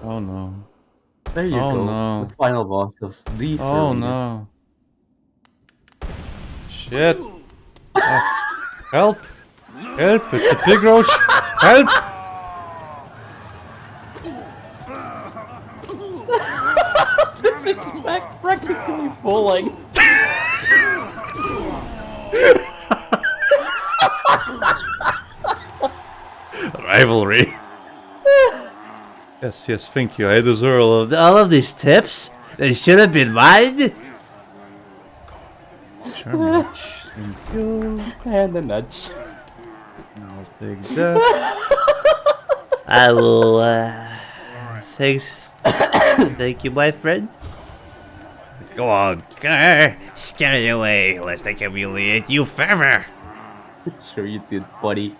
Oh no. There you Oh go. no. The final boss of these. Oh no. Shit. Help! Help! It's the pig roach! Help! This is practically bowling. Rivalry. Yes, yes, thank you. I deserve all of these tips. They should have been mine. Charming. Thank you. And a nudge. I'll take that. I will, thanks. Thank you, my friend. Go on, car. Scare away, lest I humiliate you further. Sure you did, buddy.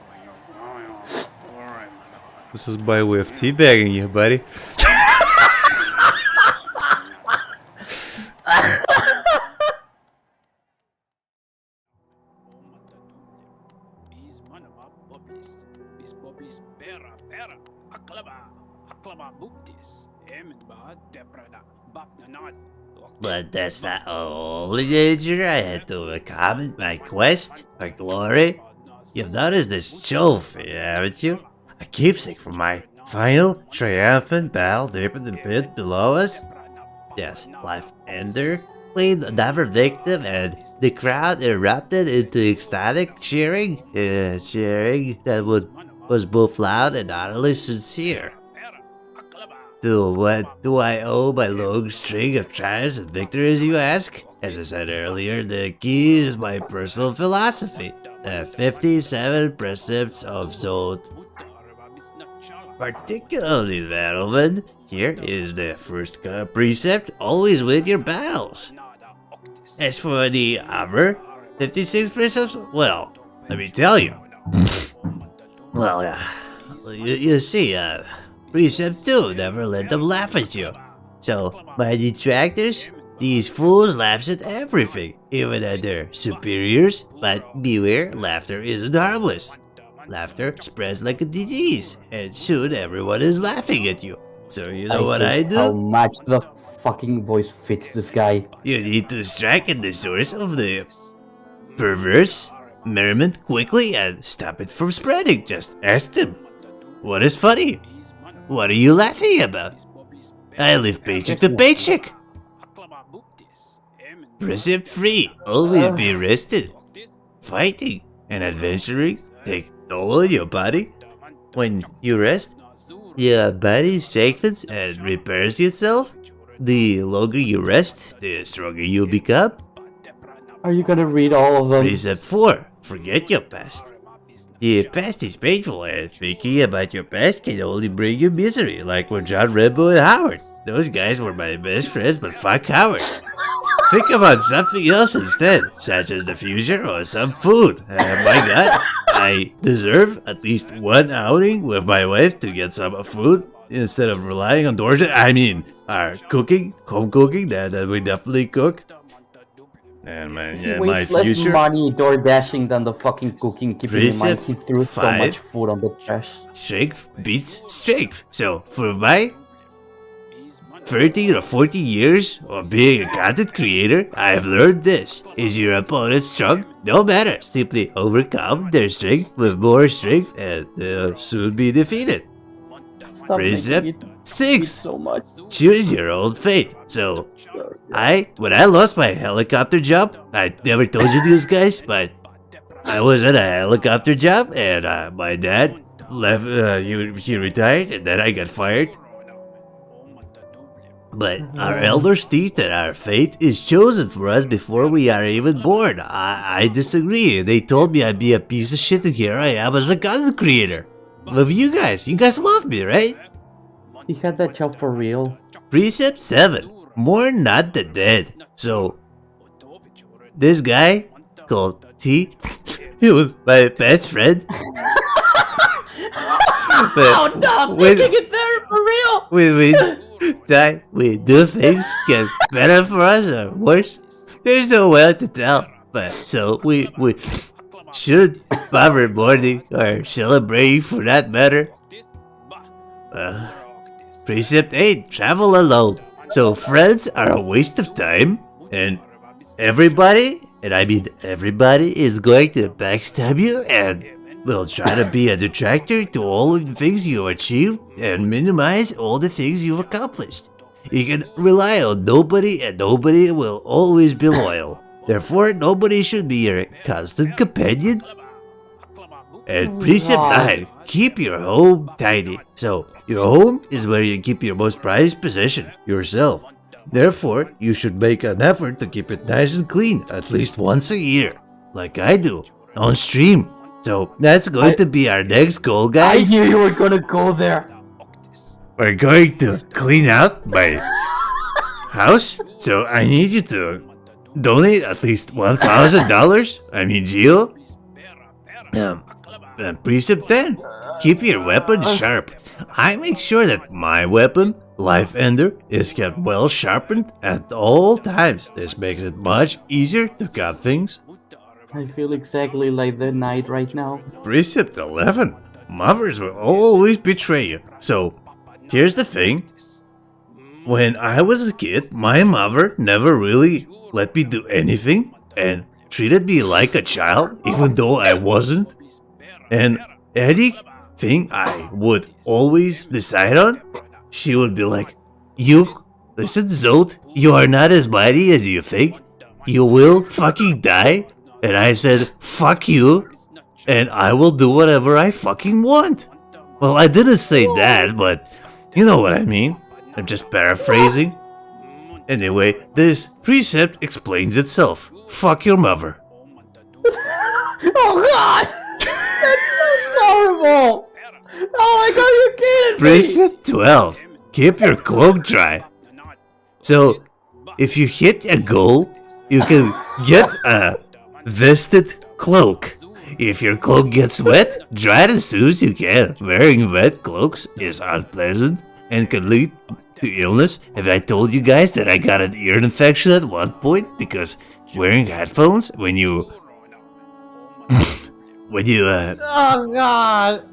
This is by way of teabagging you, buddy. But that's not the only danger I had to overcome in my quest for glory. You've noticed this trophy, haven't you? A keepsake from my final triumphant battle deep in the pit below us? Yes, life ender claimed another victim and the crowd erupted into ecstatic cheering. Cheering that was both loud and utterly sincere. To what do I owe my long string of triumphs and victories, you ask? As I said earlier, the key is my personal philosophy. The 57 Precepts of Zote. Particularly relevant here is the first precept: always win your battles. As for the other 56 precepts, well, let me tell you. Well, you see, Precept 2, never let them laugh at you. So, my detractors, these fools laugh at everything, even at their superiors, but beware, laughter isn't harmless. Laughter spreads like a disease, and soon everyone is laughing at you. So you know what I do? How much the fucking voice fits this guy. You need to strike at the source of the perverse merriment quickly and stop it from spreading. Just ask them, what is funny? What are you laughing about? I live paycheck to paycheck. Precept 3, always be rested. Fighting and adventuring take toll on your body. When you rest, your body strengthens and repairs itself. The longer you rest, the stronger you become. Are you gonna read all of them? Precept 4, forget your past. Your past is painful, and thinking about your past can only bring you misery, like with John Rambo and Howard. Those guys were my best friends, but fuck Howard. Think about something else instead, such as the future or some food. My god, I deserve at least one outing with my wife to get some food instead of relying on DoorDash. I mean, our cooking, home cooking, that we definitely cook. And He my wastes less future. money door dashing than the fucking cooking, keeping in mind Precept he threw so 5. much food on the trash. Strength beats strength. So for my 30 or 40 years of being a content creator, I've learned this. Is your opponent strong? No matter. Simply overcome their strength with more strength and they'll soon be defeated. Stop Precept making it 6. so much. Choose your own fate. So, when I lost my helicopter job, I never told you this, guys, but I was at a helicopter job and my dad left, he retired and then I got fired. But our elders teach that our fate is chosen for us before we are even born. I disagree. They told me I'd be a piece of shit and here I am as a content creator. With you guys love me, right? He had that job for real. Precept 7. Mourn not the dead. So, this guy called T, he was my best friend. Oh no, making it there for real! We do things get better for us or worse. There's no way to tell. But so we should bother mourning or celebrating for that matter. Precept 8, travel alone. So friends are a waste of time, and everybody, and I mean everybody, is going to backstab you and will try to be a detractor to all of the things you achieved and minimize all the things you've accomplished. You can rely on nobody, and nobody will always be loyal. Therefore, nobody should be your constant companion. And Precept 9, keep your home tidy. So, your home is where you keep your most prized possession, yourself. Therefore, you should make an effort to keep it nice and clean at least once a year, like I do, on stream. So, that's going to be our next goal, guys. I knew you were gonna go there. We're going to clean out my house, so I need you to donate at least $1,000. I mean, Gio. Precept 10, keep your weapon sharp. I make sure that my weapon, Life Ender, is kept well sharpened at all times. This makes it much easier to cut things. I feel exactly like the knight right now. Precept 11, mothers will always betray you. So, here's the thing. When I was a kid, my mother never really let me do anything and treated me like a child, even though I wasn't. And anything I would always decide on, she would be like, "You, listen, Zote, you are not as mighty as you think. You will fucking die." And I said, "Fuck you, and I will do whatever I fucking want." Well, I didn't say that, but you know what I mean. I'm just paraphrasing. Anyway, this precept explains itself. Fuck your mother. Oh god! That's so horrible! Oh my god, you kidding me? Precept 12. Keep your cloak dry. So, if you hit a goal, you can get a vested cloak. If your cloak gets wet, dry it as soon as you can. Wearing wet cloaks is unpleasant and can lead to illness. Have I told you guys that I got an ear infection at one point because wearing headphones when you Oh god!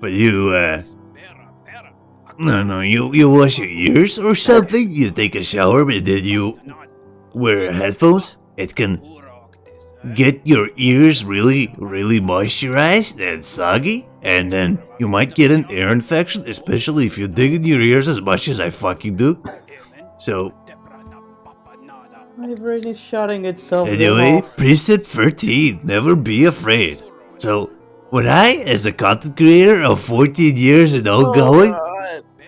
you wash your ears or something, you take a shower and then you wear headphones, it can get your ears really moisturized and soggy, and then you might get an ear infection, especially if you dig in your ears as much as I fucking do. So My brain is shutting itself anyway, off. Precept 13, never be afraid. So, when I, as a content creator of 14 years and ongoing,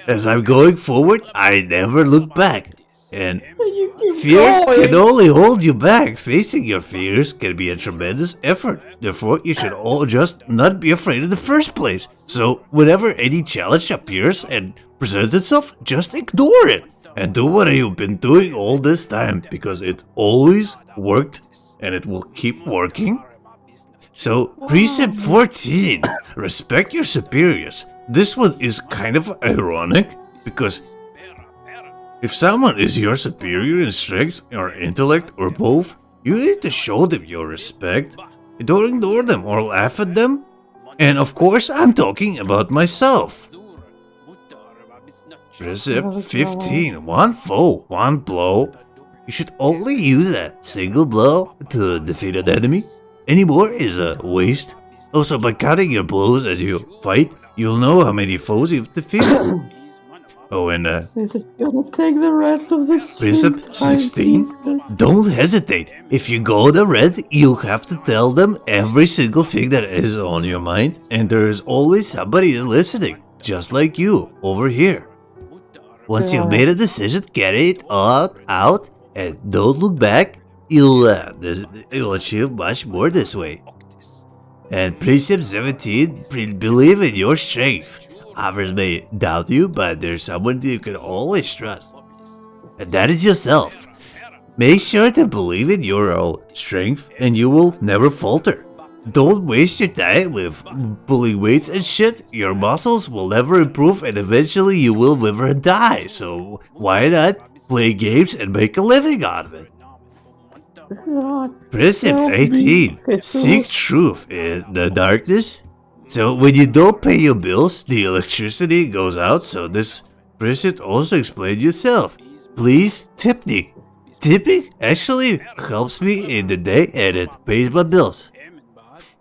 as I'm going forward, I never look back. And You keep fear going. can only hold you back. Facing your fears can be a tremendous effort. Therefore, you should all just not be afraid in the first place. So, whenever any challenge appears and presents itself, just ignore it. And do what you've been doing all this time, because it always worked and it will keep working. So, Precept 14, respect your superiors. This one is kind of ironic, because if someone is your superior in strength or intellect or both, you need to show them your respect. Don't ignore them or laugh at them. And of course, I'm talking about myself. Precept 15, one foe, one blow. You should only use a single blow to defeat an enemy. Any more is a waste. Also, by counting your blows as you fight, you'll know how many foes you've defeated. Oh, and This is gonna take the rest of the Precept stream time, 16, Jesus. don't hesitate. If you go to red, you have to tell them every single thing that is on your mind, and there is always somebody listening, just like you, over here. Once you've made a decision, carry it all out, and don't look back. You'll achieve much more this way. And Precept 17, believe in your strength. Others may doubt you, but there's someone you can always trust. And that is yourself. Make sure to believe in your own strength, and you will never falter. Don't waste your time with pulling weights and shit. Your muscles will never improve, and eventually you will wither and die. So why not play games and make a living out of it? God, Precept help me. 18. Seek truth in the darkness. So when you don't pay your bills, the electricity goes out, so this Precept also explained yourself. Please tip me. Tipping actually helps me in the day and it pays my bills.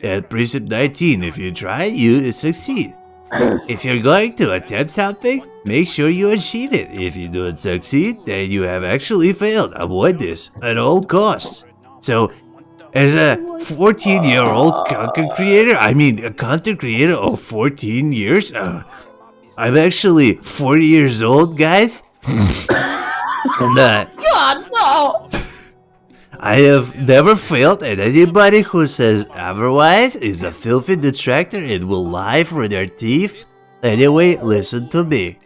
And Precept 19, if you try, you succeed. If you're going to attempt something, make sure you achieve it. If you don't succeed, then you have actually failed. Avoid this at all costs. So, as a 14-year-old content creator, a content creator of 14 years, I'm actually 40 years old, guys. And God, no! I have never failed, and anybody who says otherwise is a filthy detractor and will lie for their teeth. Anyway, listen to me.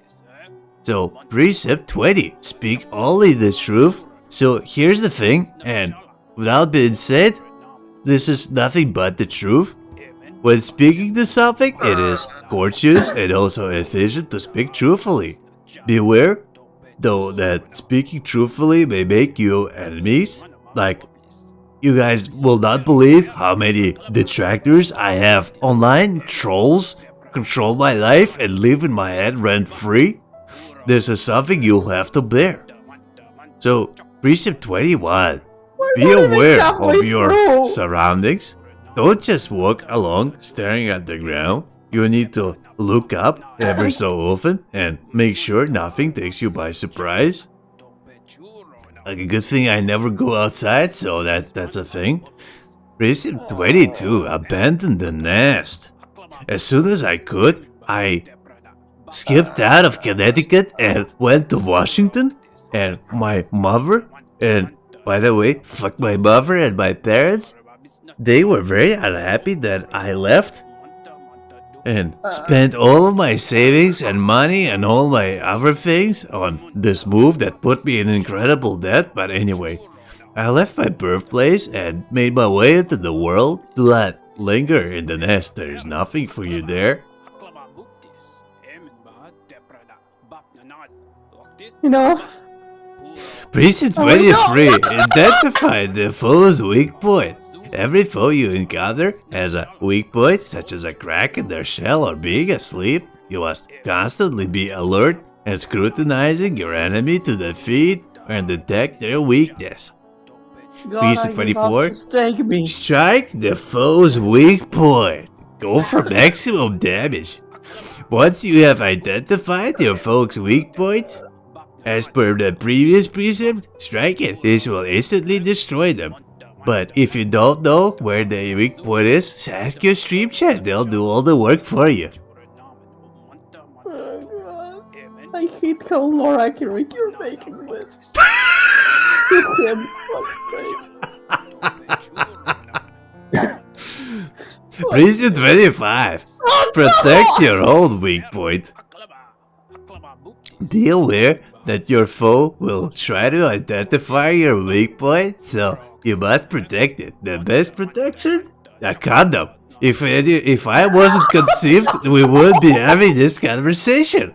So, Precept 20, speak only the truth. So, here's the thing, and without being said, this is nothing but the truth. When speaking to something, it is courteous and also efficient to speak truthfully. Beware, though, that speaking truthfully may make you enemies. Like, you guys will not believe how many detractors I have online. Trolls control my life and live in my head rent-free. This is something you'll have to bear. So, Precept 21. Be aware of your surroundings. Don't just walk along staring at the ground. You need to look up every so often and make sure nothing takes you by surprise. Like, a good thing I never go outside, so that's a thing. Precept 22, abandon the nest. As soon as I could, I skipped out of Connecticut and went to Washington. And my mother, and by the way, fuck my mother and my parents, they were very unhappy that I left. And spent all of my savings and money and all my other things on this move that put me in incredible debt. But anyway, I left my birthplace and made my way into the world. Do not linger in the nest. There is nothing for you there. Enough. Precept 23. Identify the foe's weak point. Every foe you encounter has a weak point, such as a crack in their shell or being asleep. You must constantly be alert and scrutinizing your enemy to defeat and detect their weakness. Precept 24. Strike the foe's weak point. Go for maximum damage. Once you have identified your foe's weak point, as per the previous precept, strike it. This will instantly destroy them. But if you don't know where the weak point is, ask your stream chat. They'll do all the work for you. Oh God. I hate how more accurate you're making this. Precept 25. Protect your own weak point. Be aware that your foe will try to identify your weak point, so you must protect it. The best protection? A condom. If I wasn't conceived, we wouldn't be having this conversation.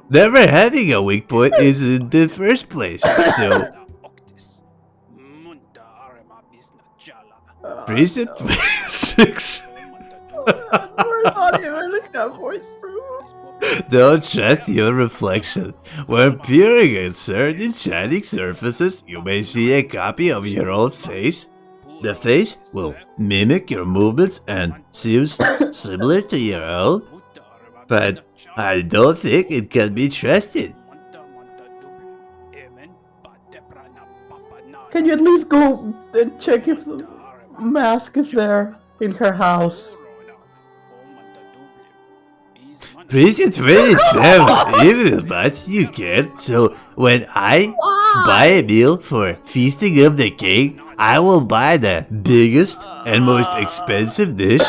Never having a weak point is in the first place, so... Precept 6. We're not even halfway through. Don't trust your reflection. When peering at certain shining surfaces, you may see a copy of your own face. The face will mimic your movements and seems similar to your own, but I don't think it can be trusted. Can you at least go and check if the mask is there in her house? Precept 27, even as much as you can. So when I buy a meal for feasting of the king, I will buy the biggest and most expensive dish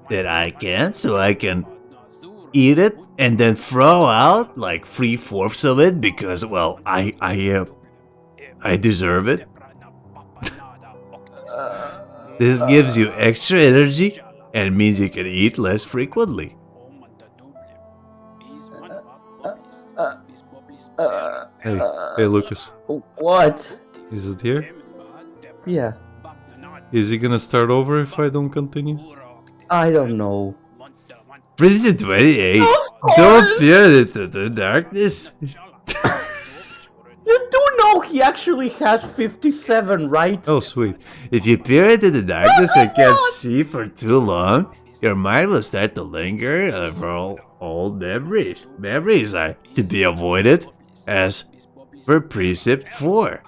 that I can, so I can eat it and then throw out like 3/4 of it because, well, I deserve it. This gives you extra energy and means you can eat less frequently. Hey Lucas, What? is it here? Yeah, Is he gonna start over if I don't continue? I don't know. Precept 28. Don't fear it to the darkness. You do know he actually has 57, right? Oh, sweet. If you peer into the darkness and can't see for too long, your mind will start to linger over old memories. Memories are to be avoided, as per Precept 4.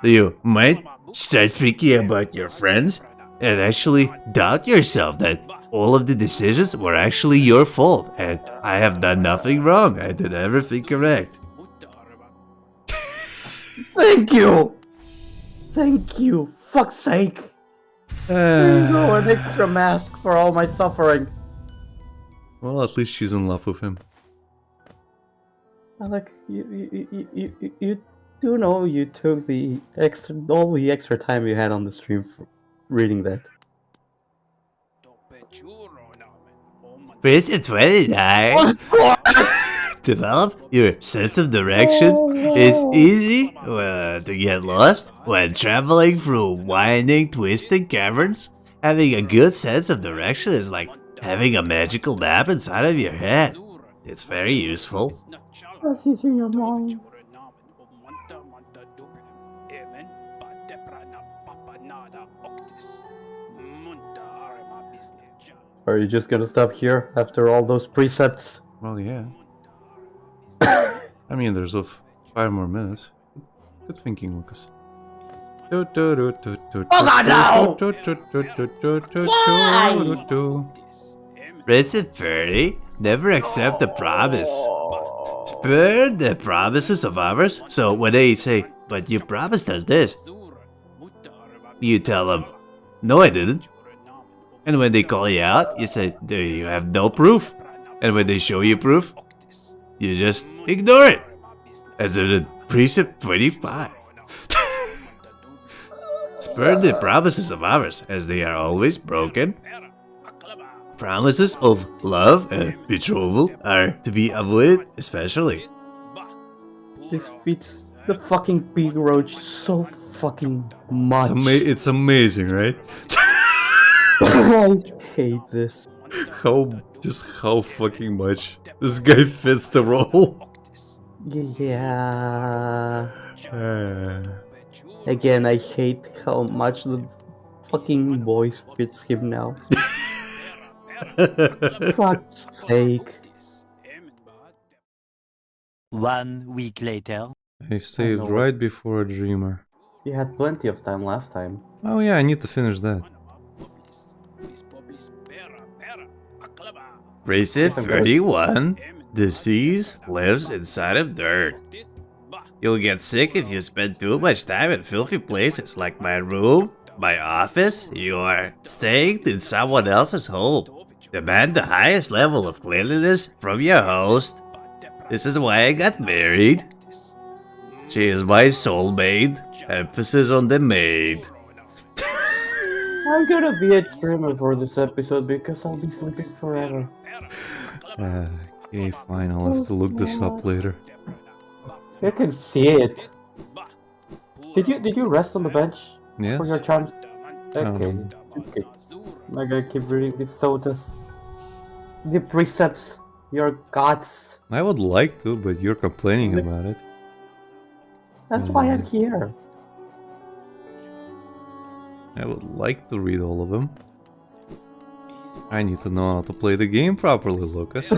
You might start thinking about your friends and actually doubt yourself that all of the decisions were actually your fault and I have done nothing wrong. I did everything correct. Thank you! Thank you! Fuck's sake! There you go, an extra mask for all my suffering. Well, at least she's in love with him. Alec, you do know you took all the extra time you had on the stream for reading that. Precept 29. Develop your sense of direction. It's easy to get lost when traveling through winding, twisting caverns. Having a good sense of direction is like having a magical map inside of your head. It's very useful. That's using your mind. Are you just gonna stop here after all those precepts? Well, yeah. I mean, there's 5 more minutes. Good thinking, Lucas. Oh god, no! Precept 30. Never accept a promise. Spurn the promises of others. So when they say, but you promised us this, you tell them, no I didn't. And when they call you out, you say, you have no proof. And when they show you proof, you just ignore it. As in Precept 25. Spurn the promises of others, as they are always broken. Promises of love and betrothal are to be avoided, especially. This beats the fucking big roach so fucking much. It's amazing, right? I hate this. How fucking much this guy fits the role. Yeah. Again, I hate how much the fucking voice fits him now. Fuck's sake. 1 week later. I saved know. right before a dreamer. You had plenty of time last time. Oh yeah, I need to finish that. Precept 31. Disease lives inside of dirt. You'll get sick if you spend too much time in filthy places like my room, my office. You are staying in someone else's home. Demand the highest level of cleanliness from your host. This is why I got married. She is my soulmate. Emphasis on the maid. I'm gonna be a streamer for this episode because I'll be sleeping forever. Okay, fine, I'll have to look this up later. You can see it. Did you rest on the bench Yes? for your charms? Okay. Um. Okay. I'm gonna keep reading these sodas. The precepts, your gods. I would like to, but you're complaining about it. That's why I'm here. I would like to read all of them. I need to know how to play the game properly, Lucas.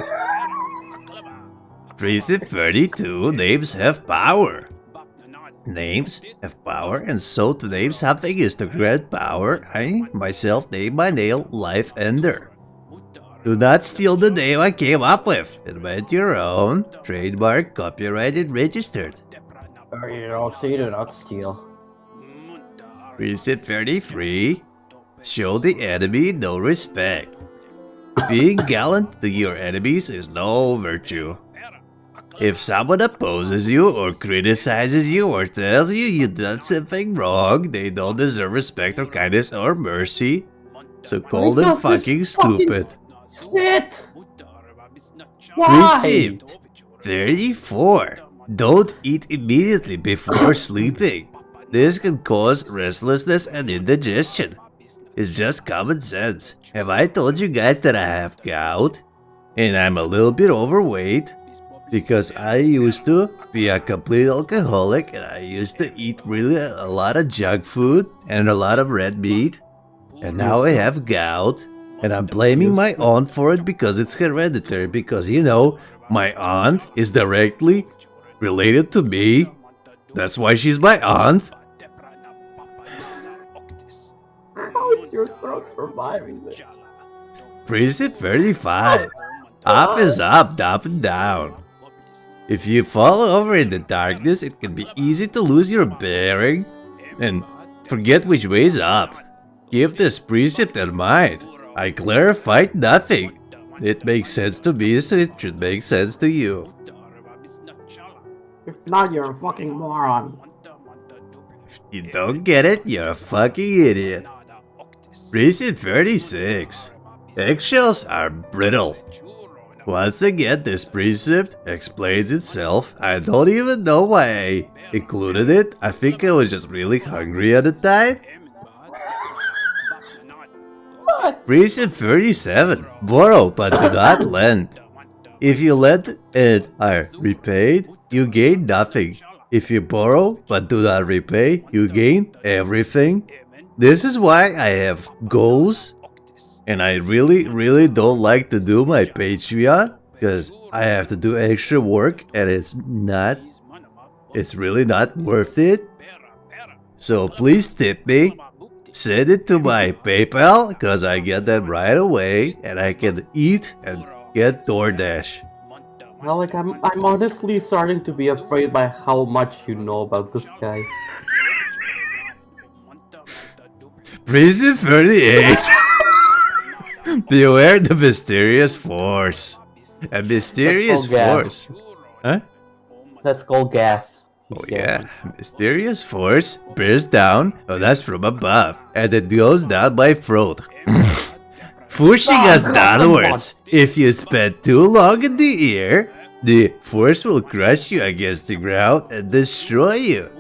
Precept 32. Names have power. Names have power, and so to name something is to grant power. I myself name my nail Life Ender. Do not steal the name I came up with. Invent your own. Trademark, copyrighted, registered. You don't see the not steal. Precept 33. Show the enemy no respect. Being gallant to your enemies is no virtue. If someone opposes you or criticizes you or tells you you did something wrong, they don't deserve respect or kindness or mercy. So call them fucking stupid. Shit! Why? Precept 34. Don't eat immediately before sleeping. This can cause restlessness and indigestion. It's just common sense. Have I told you guys that I have gout? and I'm a little bit overweight because I used to be a complete alcoholic and I used to eat really a lot of junk food and a lot of red meat. And now I have gout, and I'm blaming my aunt for it because it's hereditary, because you know, my aunt is directly related to me. That's why she's my aunt. How is your throat surviving this? Precept 35. Up is up, down and down. If you fall over in the darkness, it can be easy to lose your bearing and forget which way is up. Keep this precept in mind. I clarified nothing. It makes sense to me, so it should make sense to you. If not, you're a fucking moron. If you don't get it, you're a fucking idiot. Precept 36. Eggshells are brittle. Once again, this precept explains itself. I don't even know why I included it. I think I was just really hungry at the time. Precept 37. Borrow but do not lend. If you lend and are repaid, you gain nothing. If you borrow but do not repay, you gain everything. This is why I have goals, and I really don't like to do my Patreon because I have to do extra work and it's really not worth it. So please tip me. Send it to my PayPal because I get that right away and I can eat and get DoorDash. Well, like, I'm honestly starting to be afraid by how much you know about this guy. Prison 38. Beware the mysterious force. A mysterious force. Huh? That's called gas. Oh yeah, mysterious force bears down on us from above, and it goes down my throat, pushing us downwards. If you spend too long in the air, the force will crush you against the ground and destroy you.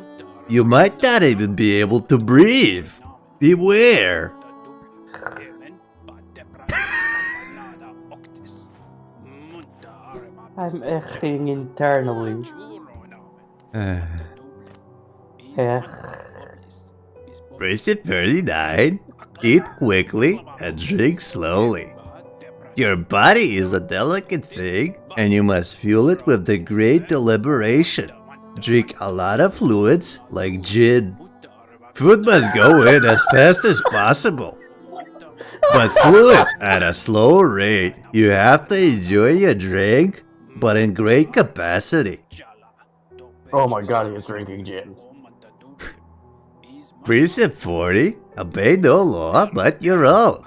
You might not even be able to breathe. Beware. I'm eching internally. Precept 39. Eat quickly and drink slowly. Your body is a delicate thing, and you must fuel it with the great deliberation. Drink a lot of fluids, like gin. Food must go in as fast as possible, but fluids at a slow rate. You have to enjoy your drink, but in great capacity. Oh my god, he's drinking gin. Precept 40. Obey no law but your own.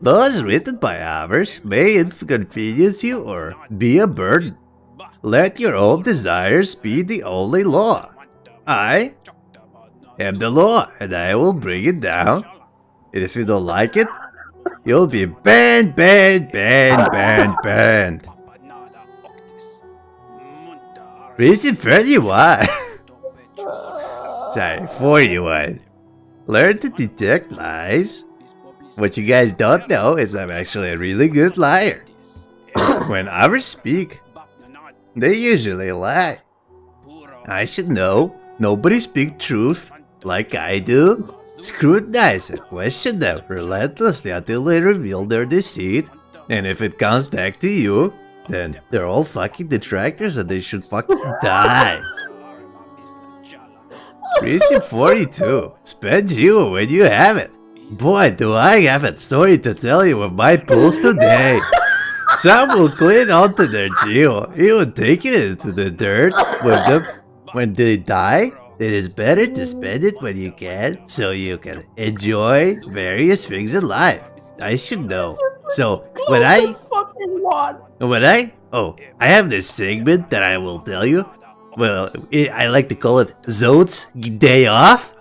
Laws written by others may inconvenience you or be a burden. Let your own desires be the only law. I am the law, and I will bring it down. And if you don't like it, you'll be banned, banned, banned, banned, banned. Precept 31. Sorry, 41. Learn to detect lies. What you guys don't know is I'm actually a really good liar. When others speak, they usually lie. I should know. Nobody speaks truth like I do. Scrutinize and question them relentlessly until they reveal their deceit. And if it comes back to you, then they're all fucking detractors and they should fucking die. Precept 42. Spend you when you have it. Boy, do I have a story to tell you of my pools today. Some will cling onto their geo, even taking it into the dirt with them. When they die, it is better to spend it when you can, so you can enjoy various things in life. I should know. So, I have this segment that I will tell you. Well, I like to call it Zote's Day Off.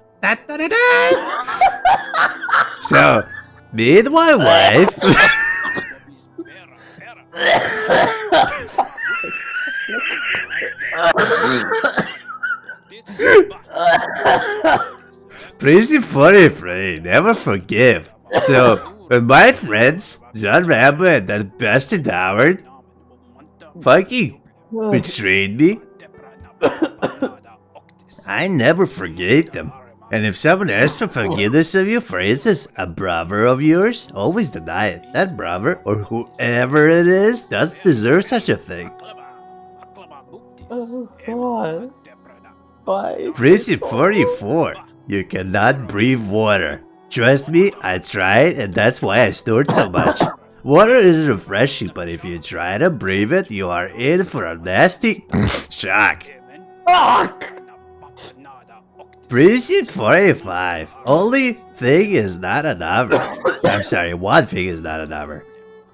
So, me and my wife... Precept 43, never forgive. So, when my friends John Rambo and that bastard Howard fucking betrayed me. I never forget them. And if someone asks for forgiveness of you, for instance, a brother of yours, always deny it. That brother, or whoever it is, doesn't deserve such a thing. Oh god. Bye. Precept 44. You cannot breathe water. Trust me, I tried, and that's why I snort so much. Water is refreshing, but if you try to breathe it, you are in for a nasty shock. Fuck! Precept 45. Only thing is not a number. I'm sorry, one thing is not a number.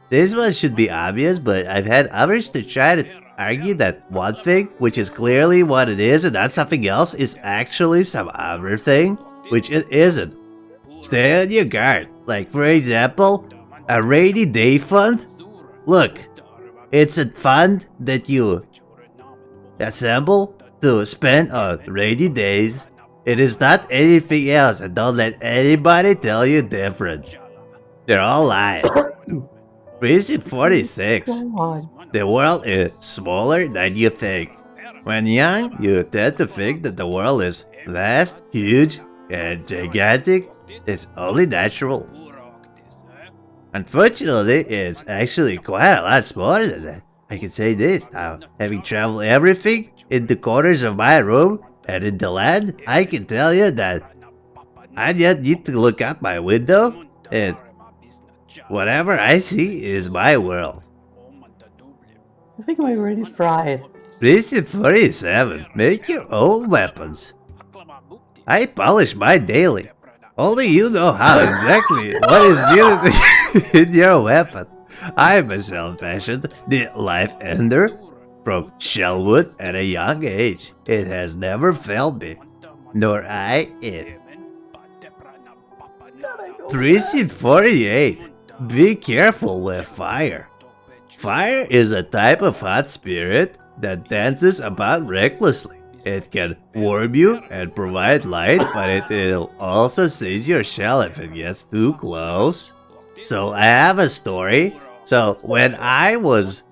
This one should be obvious, but I've had others to try to argue that one thing, which is clearly what it is and not something else, is actually some other thing, which it isn't. Stay on your guard. Like, for example, a rainy day fund? Look, it's a fund that you assemble to spend on rainy days. It is not anything else, and don't let anybody tell you different. They're all lying. Precept 46. The world is smaller than you think. When young, you tend to think that the world is vast, huge, and gigantic. It's only natural. Unfortunately, it's actually quite a lot smaller than that. I can say this now, having traveled everything in the corners of my room and in the land, I can tell you that I yet need to look out my window and whatever I see is my world. I think my brain is fried. Precept 47. Make your own weapons. I polish mine daily. Only you know how exactly what is needed in your weapon. I myself fashioned the Life Ender from shellwood at a young age. It has never failed me, nor I it. Precept 48. Be careful with fire. Fire is a type of hot spirit that dances about recklessly. It can warm you and provide light, but it'll also singe your shell if it gets too close. So I have a story. So when I was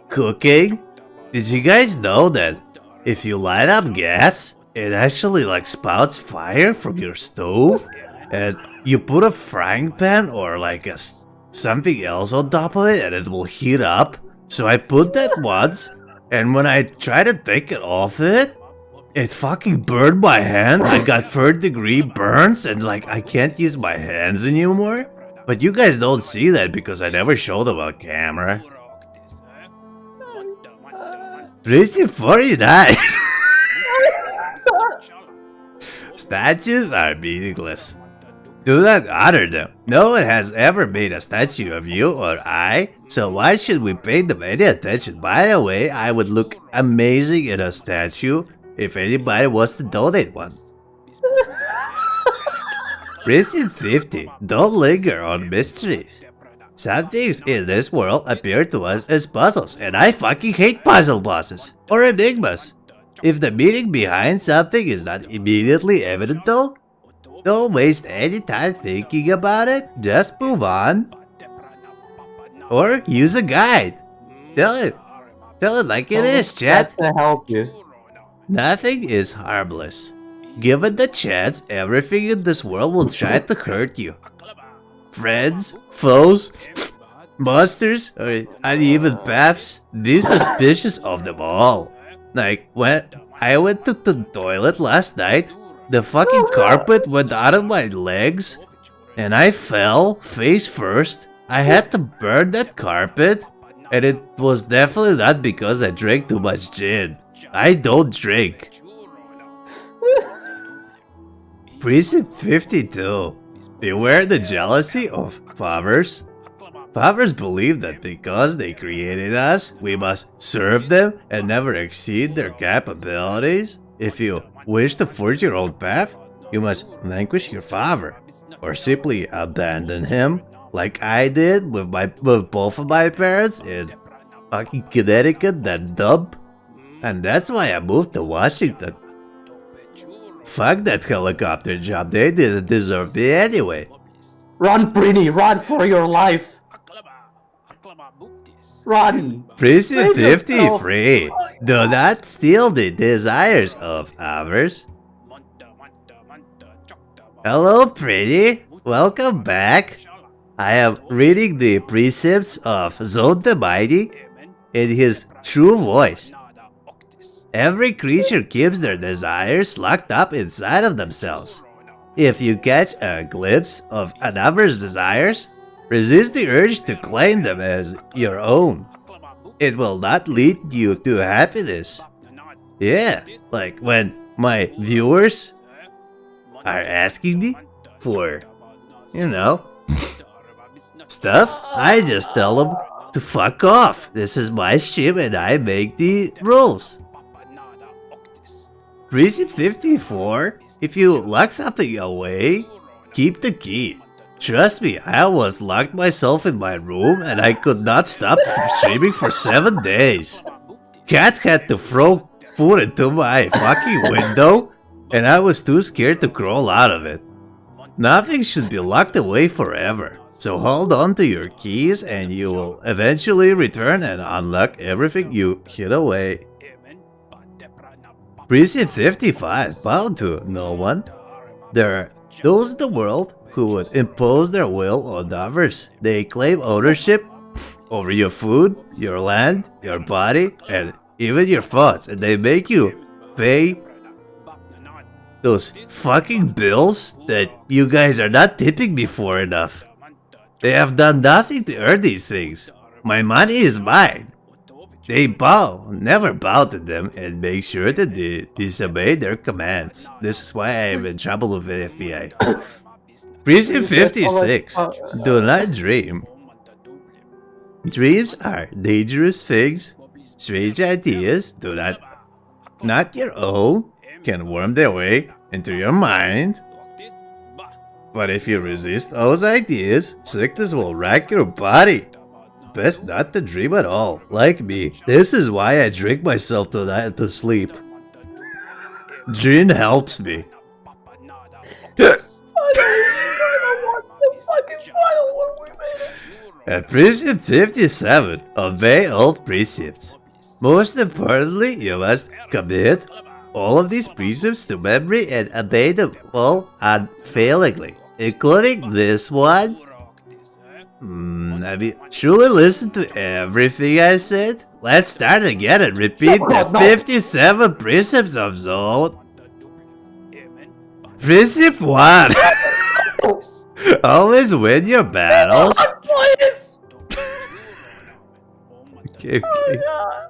cooking, did you guys know that if you light up gas, it actually like spouts fire from your stove? And you put a frying pan or like something else on top of it and it will heat up. So I put that once, and when I tried to take it off it fucking burned my hand. I got 3rd-degree burns and like I can't use my hands anymore. But you guys don't see that because I never showed them on camera. Precept 49. Statues are meaningless. Do not honor them. No one has ever made a statue of you or I, so why should we pay them any attention? By the way, I would look amazing in a statue if anybody wants to donate one. Precept 50. Don't linger on mysteries. Some things in this world appear to us as puzzles, and I fucking hate puzzle bosses or enigmas. If the meaning behind something is not immediately evident though, don't waste any time thinking about it, just move on. Or use a guide. Tell it like it is, chat. That's to help you. Nothing is harmless. Given the chance, everything in this world will try to hurt you. Friends, foes, monsters, or uneven paths, be suspicious of them all. Like, when I went to the toilet last night, the fucking carpet went out of my legs, and I fell face first. I had to burn that carpet, and it was definitely not because I drank too much gin. I don't drink. Precept 52. Beware the jealousy of fathers. Fathers believe that because they created us, we must serve them and never exceed their capabilities. If you wish to forge your own path, you must vanquish your father, or simply abandon him, like I did with both of my parents in fucking Connecticut, that dump. And that's why I moved to Washington. Fuck that helicopter job, they didn't deserve me anyway. Run, Brini, run for your life! Run! Precept Save yourself. 53. Do not steal the desires of others. Hello, pretty. Welcome back. I am reading the precepts of Zote the Mighty in his true voice. Every creature keeps their desires locked up inside of themselves. If you catch a glimpse of another's desires, resist the urge to claim them as your own. It will not lead you to happiness. Yeah, like when my viewers are asking me for, stuff, I just tell them to fuck off. This is my ship and I make the rules. Precept 54. If you lock something away, keep the key. Trust me, I almost locked myself in my room and I could not stop streaming for 7 days. Cat had to throw food into my fucking window and I was too scared to crawl out of it. Nothing should be locked away forever, so hold on to your keys and you will eventually return and unlock everything you hid away. Precept 55. Bow to no one. There are those in the world who would impose their will on others. They claim ownership over your food, your land, your body, and even your thoughts, and they make you pay those fucking bills that you guys are not tipping me for enough. They have done nothing to earn these things. My money is mine. They never bow to them, and make sure that they disobey their commands. This is why I am in trouble with the FBI. Precept 56. Do not dream. Dreams are dangerous things. Strange ideas not your own, can worm their way into your mind. But if you resist those ideas, sickness will rack your body. Best not to dream at all, like me. This is why I drink myself to sleep. Gin helps me. At Precept 57, obey all precepts. Most importantly, you must commit all of these precepts to memory and obey them all unfailingly, including this one. Have you truly listened to everything I said? Let's start again and repeat the 57 precepts of Zote. Precept 1. Always win your battles. Please! Okay. Oh, God.